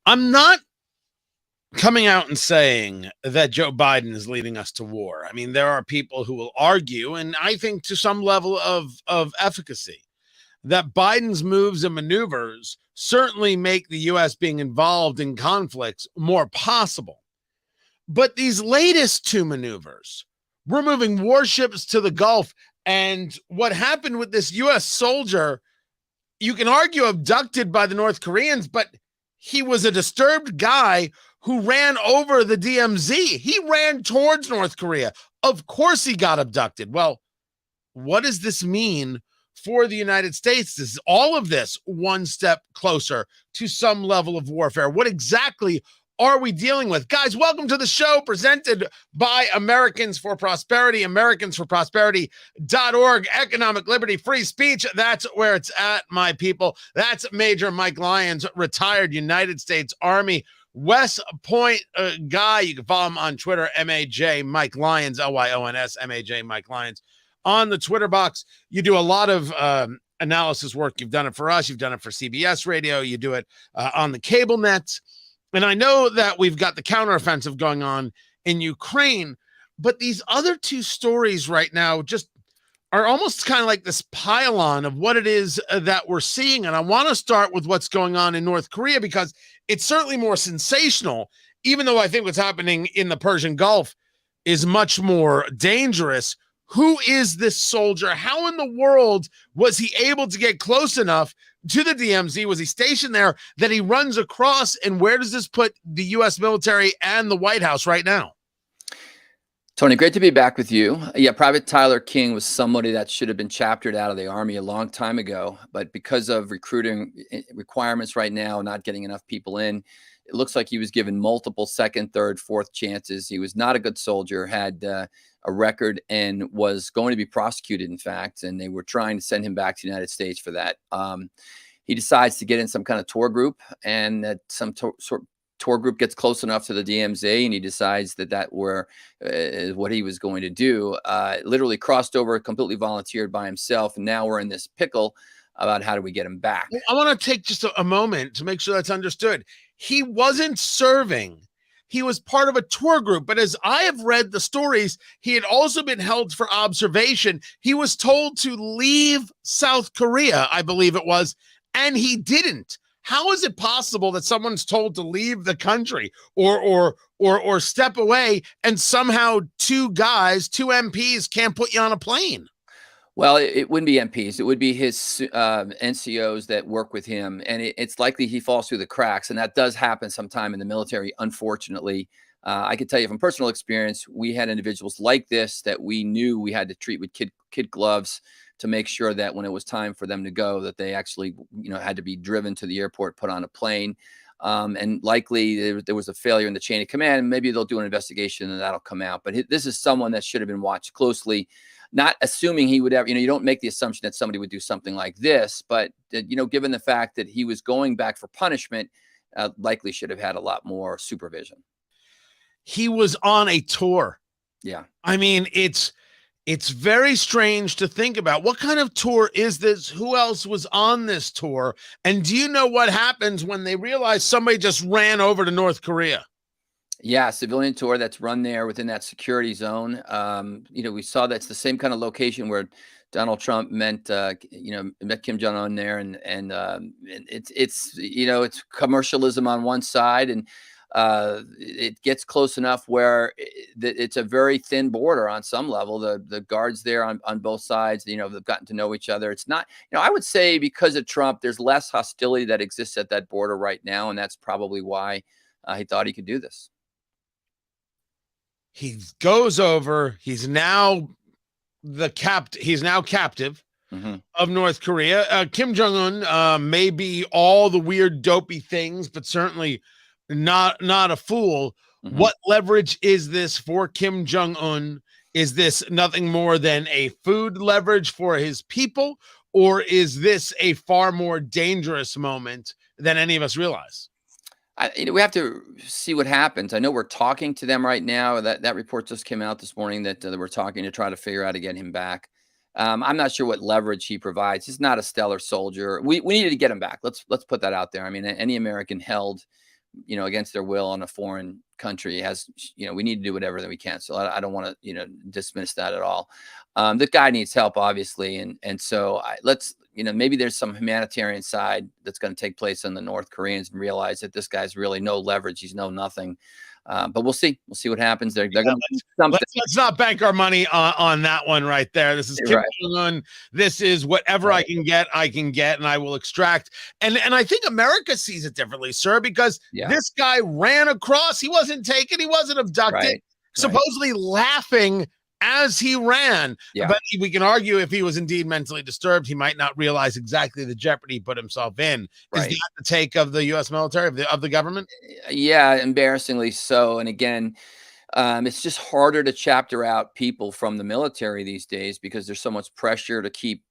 I'm not coming out and saying that Joe Biden is leading us to war. I mean, there are people who will argue, and I think to some level of efficacy, that Biden's moves and maneuvers certainly make the U.S. being involved in conflicts more possible. But these latest two maneuvers, we're moving warships to the Gulf, and what happened with this U.S. soldier, you can argue abducted by the North Koreans, but he was a disturbed guy who ran over the DMZ. He ran towards North Korea. Of course he got abducted. Well, what does this mean for the United States? Is all of this one step closer to some level of warfare? What exactly are we dealing with? Guys, welcome to the show presented by Americans for Prosperity, AmericansForProsperity.org. Economic liberty, free speech. That's where it's at, my people. That's Major Mike Lyons, retired United States Army West Point guy. You can follow him on Twitter, MAJ Mike Lyons, Lyons, MAJ Mike Lyons. On the Twitter box, you do a lot of analysis work. You've done it for us. You've done it for CBS Radio. You do it on the cable nets. And I know that we've got the counteroffensive going on in Ukraine, but these other two stories right now just are almost kind of like this pile-on of what it is that we're seeing. And I want to start with what's going on in North Korea because it's certainly more sensational, even though I think what's happening in the Persian Gulf is much more dangerous. Who is this soldier? How in the world was he able to get close enough to the DMZ? Was he stationed there that he runs across? And where does this put the U.S. military and the White House right now? Tony, great to be back with you. Yeah, Private Tyler King was somebody that should have been chaptered out of the Army a long time ago. But because of recruiting requirements right now, not getting enough people in, it looks like he was given multiple second, third, fourth chances. He was not a good soldier, had a record, and was going to be prosecuted, in fact, and they were trying to send him back to the United States for that. He decides to get in some kind of tour group, and that some tour group gets close enough to the DMZ, and he decides that were what he was going to do. Literally crossed over, completely volunteered by himself, and now we're in this pickle about how do we get him back. I want to take just a moment to make sure that's understood. He wasn't serving. He was part of a tour group, but as I have read the stories, he had also been held for observation. He was told to leave South Korea, I believe it was, and he didn't. How is it possible that someone's told to leave the country or step away, and somehow two MPs can't put you on a plane? Well, it wouldn't be MPs. It would be his NCOs that work with him. And it's likely he falls through the cracks. And that does happen sometime in the military, unfortunately. I can tell you from personal experience, we had individuals like this that we knew we had to treat with kid gloves to make sure that when it was time for them to go, that they actually, had to be driven to the airport, put on a plane. And likely there was a failure in the chain of command. Maybe they'll do an investigation and that'll come out. But this is someone that should have been watched closely. Not assuming he would ever, you don't make the assumption that somebody would do something like this, but, given the fact that he was going back for punishment, likely should have had a lot more supervision. He was on a tour. Yeah. I mean, it's very strange to think about. What kind of tour is this? Who else was on this tour? And do you know what happens when they realize somebody just ran over to North Korea? Yeah, civilian tour that's run there within that security zone. We saw that's the same kind of location where Donald Trump met Kim Jong-un there, and it's commercialism on one side, and it gets close enough where it's a very thin border on some level. The guards there on both sides, they've gotten to know each other. It's not, I would say because of Trump, there's less hostility that exists at that border right now, and that's probably why he thought he could do this. He goes over. He's now captive of North Korea. Kim Jong-un may be all the weird, dopey things, but certainly not a fool. Mm-hmm. What leverage is this for Kim Jong-un? Is this nothing more than a food leverage for his people, or is this a far more dangerous moment than any of us realize? We have to see what happens. I know we're talking to them right now. That report just came out this morning that we're talking to try to figure out how to get him back. I'm not sure what leverage he provides. He's not a stellar soldier. We needed to get him back. Let's put that out there. I mean, any American held against their will on a foreign country we need to do whatever that we can. So I don't want to, dismiss that at all. The guy needs help, obviously. And so maybe there's some humanitarian side that's going to take place in the North Koreans and realize that this guy's really no leverage. He's no nothing. But we'll see. We'll see what happens. They're going to do something. Let's not bank our money on that one right there. This is Kim Jong-un. This is whatever I can get, and I will extract. And I think America sees it differently, sir, because this guy ran across. He wasn't taken. He wasn't abducted. Supposedly laughing as he ran. But we can argue if he was indeed mentally disturbed, he might not realize exactly the jeopardy he put himself in. Is that the take of the U.S. military, of the government? Yeah, embarrassingly so. And again, it's just harder to chapter out people from the military these days because there's so much pressure to keep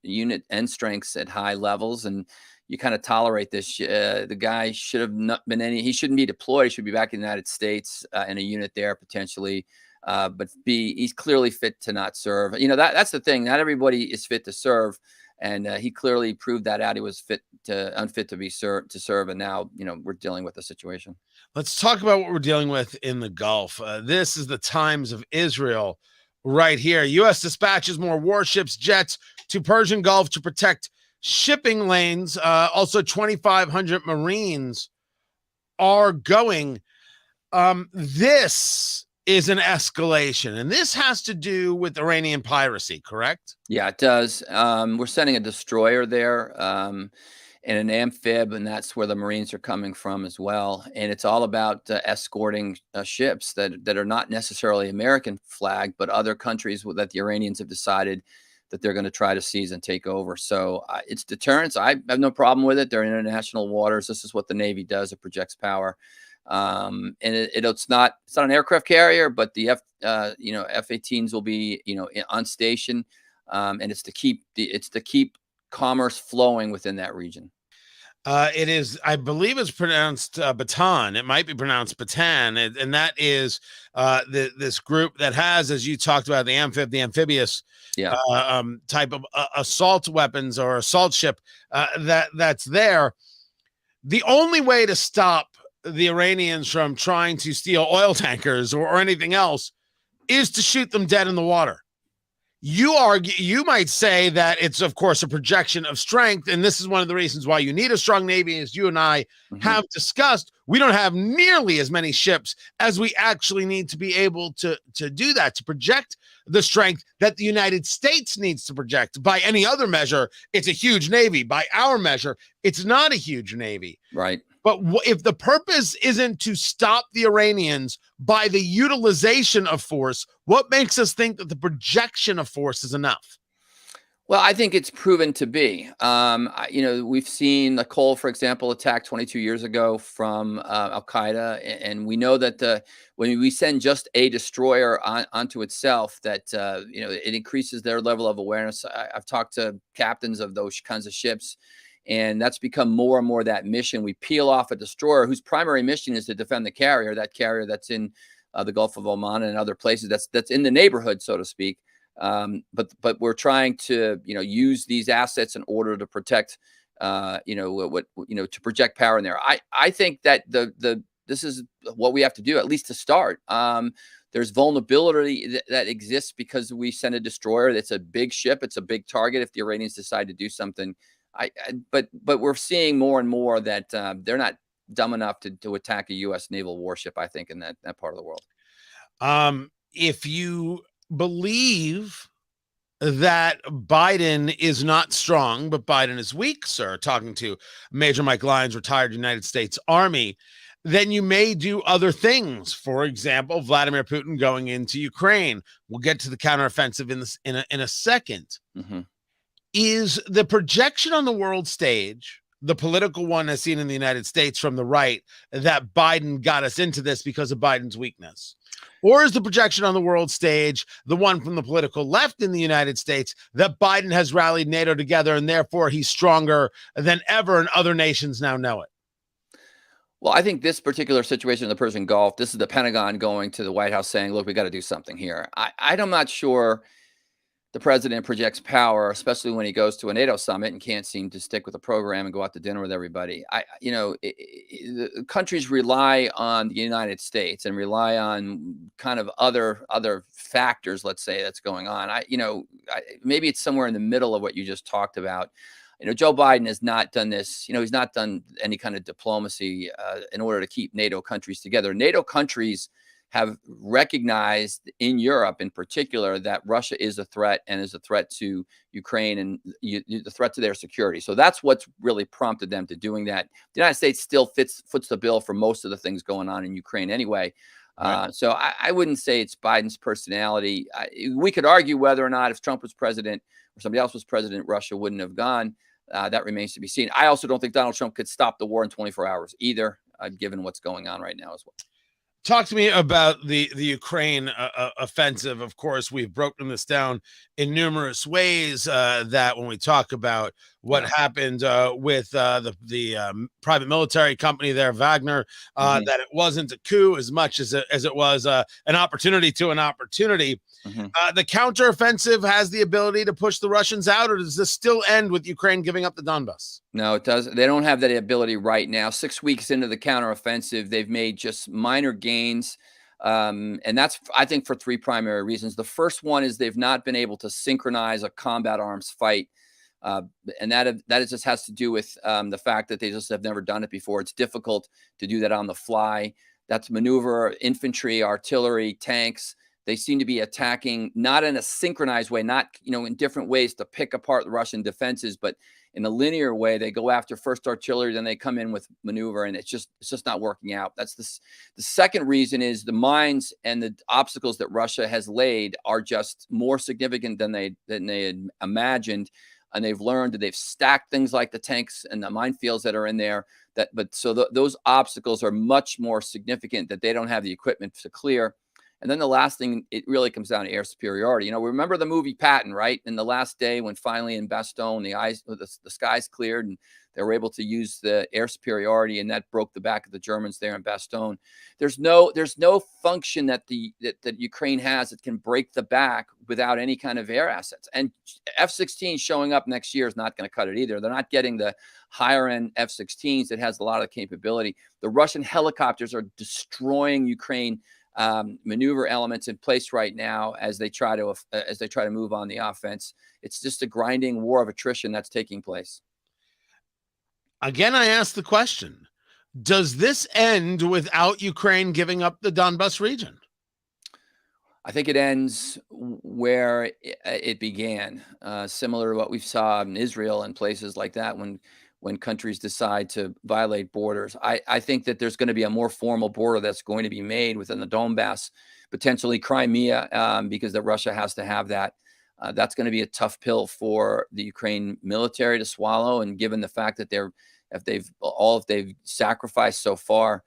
unit end strengths at high levels, and you kind of tolerate this. The guy should have not been he shouldn't be deployed. He should be back in the United States in a unit there potentially. But he's clearly fit to not serve. That's the thing. Not everybody is fit to serve, and he clearly proved that out. He was unfit to serve, and now we're dealing with the situation. Let's talk about what we're dealing with in the Gulf. This is the Times of Israel right here. U.S. dispatches more warships, jets to Persian Gulf to protect shipping lanes. Also, 2,500 Marines are going. This is an escalation, and this has to do with Iranian piracy, correct? Yeah, it does. We're sending a destroyer there and an amphib, and that's where the Marines are coming from as well. And it's all about escorting ships that are not necessarily American flag, but other countries that the Iranians have decided that they're going to try to seize and take over. So it's deterrence. I have no problem with it. They're in international waters. This is what the Navy does. It projects power. And it's not an aircraft carrier, but the F-18s will be on station, and it's to keep commerce flowing within that region. It is, I believe it's pronounced Bataan. It might be pronounced Batan, and that is this group that has, as you talked about, the amphib, the amphibious type of assault weapons or assault ship that's there. The only way to stop the Iranians from trying to steal oil tankers or anything else is to shoot them dead in the water. You might say that it's, of course, a projection of strength, and this is one of the reasons why you need a strong Navy, as you and I have discussed. We don't have nearly as many ships as we actually need to be able to do that, to project the strength that the United States needs to project. By any other measure, it's a huge Navy. By our measure, it's not a huge Navy. Right. But if the purpose isn't to stop the Iranians by the utilization of force, what makes us think that the projection of force is enough? Well, I think it's proven to be. We've seen Cole, for example, attacked 22 years ago from Al-Qaeda, and we know that when we send just a destroyer onto itself, that it increases their level of awareness. I've talked to captains of those kinds of ships, and that's become more and more that mission. We peel off a destroyer whose primary mission is to defend the carrier, that carrier that's in the Gulf of Oman and other places that's in the neighborhood, so to speak. But we're trying to use these assets in order to protect to project power in there. I think that this is what we have to do, at least to start. There's vulnerability that exists because we send a destroyer. It's a big ship. It's a big target if the Iranians decide to do something. But we're seeing more and more that they're not dumb enough to attack a U.S. naval warship, I think, in that part of the world. If you believe that Biden is not strong, but Biden is weak, sir, talking to Major Mike Lyons, retired United States Army, then you may do other things. For example, Vladimir Putin going into Ukraine. We'll get to the counteroffensive in a second. Is the projection on the world stage, the political one as seen in the United States from the right, that Biden got us into this because of Biden's weakness? Or is the projection on the world stage the one from the political left in the United States, that Biden has rallied NATO together and therefore he's stronger than ever and other nations now know it? Well, I think this particular situation in the Persian Gulf, this is the Pentagon going to the White House saying, look, we got to do something here. I'm not sure the president projects power, especially when he goes to a NATO summit and can't seem to stick with a program and go out to dinner with everybody. The countries rely on the United States and rely on kind of other factors, let's say, that's going on. Maybe it's somewhere in the middle of what you just talked about. Joe Biden has not done this. He's not done any kind of diplomacy in order to keep NATO countries together. NATO countries have recognized in Europe in particular that Russia is a threat and is a threat to Ukraine and the threat to their security. So that's what's really prompted them to doing that. The United States still foots the bill for most of the things going on in Ukraine anyway. Right. So I wouldn't say it's Biden's personality. We could argue whether or not if Trump was president or somebody else was president, Russia wouldn't have gone. That remains to be seen. I also don't think Donald Trump could stop the war in 24 hours either, given what's going on right now as well. Talk to me about the Ukraine offensive. Of course, we've broken this down in numerous ways. That when we talk about what happened with the private military company there, Wagner, that it wasn't a coup as much as it was an opportunity to an opportunity. The counteroffensive has the ability to push the Russians out, or does this still end with Ukraine giving up the Donbas? No, it doesn't. They don't have that ability right now. 6 weeks into the counteroffensive, they've made just minor gains. And that's, I think, for three primary reasons. The first one is they've not been able to synchronize a combat arms fight. And that just has to do with the fact that they just have never done it before. It's difficult to do that on the fly. That's maneuver, infantry, artillery, tanks. They seem to be attacking not in a synchronized way, not in different ways to pick apart the Russian defenses, but in a linear way. They go after first artillery, then they come in with maneuver, and it's just not working out. That's the second reason is the mines and the obstacles that Russia has laid are just more significant than they had imagined. And they've learned that they've stacked things like the tanks and the minefields that are in there. Those obstacles are much more significant that they don't have the equipment to clear. And then the last thing, it really comes down to air superiority. Remember the movie Patton, right? In the last day when finally in Bastogne, the skies cleared and they were able to use the air superiority, and that broke the back of the Germans there in Bastogne. There's no function that Ukraine has that can break the back without any kind of air assets. And F-16 showing up next year is not going to cut it either. They're not getting the higher end F-16s that has a lot of capability. The Russian helicopters are destroying Ukraine maneuver elements in place right now as they try to move on the offense. It's just a grinding war of attrition that's taking place. Again, I ask the question, does this end without Ukraine giving up the Donbas region? I think it ends where it began, similar to what we saw in Israel and places like that when countries decide to violate borders. I think that there's going to be a more formal border that's going to be made within the Donbass, potentially Crimea, because that Russia has to have that. That's going to be a tough pill for the Ukraine military to swallow. And given the fact that they've sacrificed so far,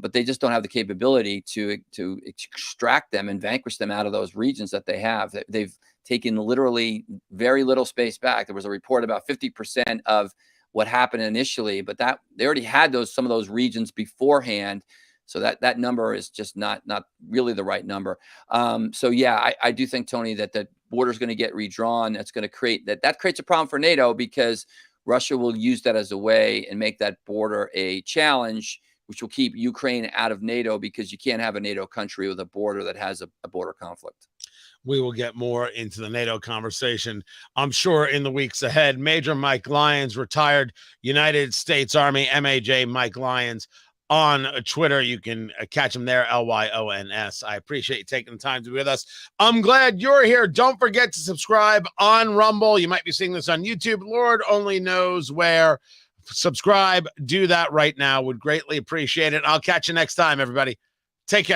but they just don't have the capability to extract them and vanquish them out of those regions that they have. They've taken literally very little space back. There was a report about 50% of what happened initially, but that they already had some of those regions beforehand. So that number is just not really the right number. So yeah, I do think, Tony, that the border is going to get redrawn. That's going to create a problem for NATO, because Russia will use that as a way and make that border a challenge, which will keep Ukraine out of NATO, because you can't have a NATO country with a border that has a border conflict. We will get more into the NATO conversation, I'm sure, in the weeks ahead. Major Mike Lyons, retired United States Army, MAJ Mike Lyons, on Twitter. You can catch him there, Lyons. I appreciate you taking the time to be with us. I'm glad you're here. Don't forget to subscribe on Rumble. You might be seeing this on YouTube. Lord only knows where. Subscribe. Do that right now. Would greatly appreciate it. I'll catch you next time, everybody. Take care.